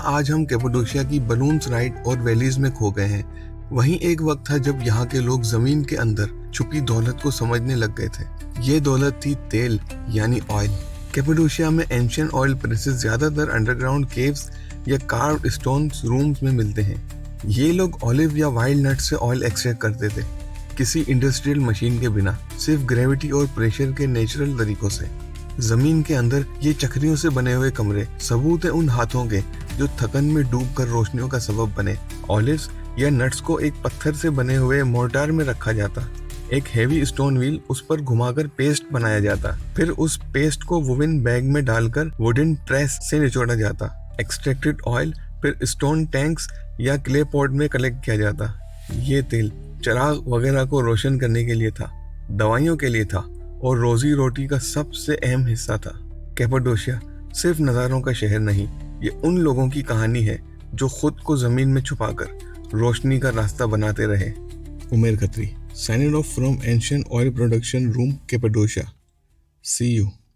आज हम कैपाडोशिया की बलून्स राइड और वैलीज में खो गए हैं। वहीं एक वक्त था जब यहाँ के लोग जमीन के अंदर छुपी दौलत को समझने लग गए थे। ये दौलत थी तेल यानी ऑयल। कैपाडोशिया में एंशियंट ऑयल प्रेसेस ज्यादातर अंडरग्राउंड केव्स या कार्व्ड स्टोन रूम्स में मिलते हैं। ये लोग ऑलिव या वाइल्ड नट से ऑयल एक्सट्रैक्ट करते थे, किसी इंडस्ट्रियल मशीन के बिना, सिर्फ ग्रेविटी और प्रेशर के नेचुरल तरीकों से। जमीन के अंदर ये चक्रियों से बने हुए कमरे सबूत है उन हाथों के जो थकन में डूबकर रोशनियों का सबब बने। ऑलिव्स या नट्स को एक पत्थर से बने हुए मोर्टार में रखा जाता, एक हेवी स्टोन व्हील उस पर घुमाकर पेस्ट बनाया जाता, फिर उस पेस्ट को वुडन बैग में डालकर वुडन प्रेस से निचोड़ा जाता। एक्सट्रैक्टेड ऑयल फिर स्टोन टैंक्स या क्ले पॉट में कलेक्ट किया जाता। ये तेल चिराग वगैरह को रोशन करने के लिए था, दवाइयों के लिए था और रोजी रोटी का सबसे अहम हिस्सा था। कैपाडोशिया सिर्फ नज़ारों का शहर नहीं, ये उन लोगों की कहानी है जो खुद को जमीन में छुपाकर रोशनी का रास्ता बनाते रहे। Umer Khatri, signing off from ancient oil production room, Cappadocia. See you.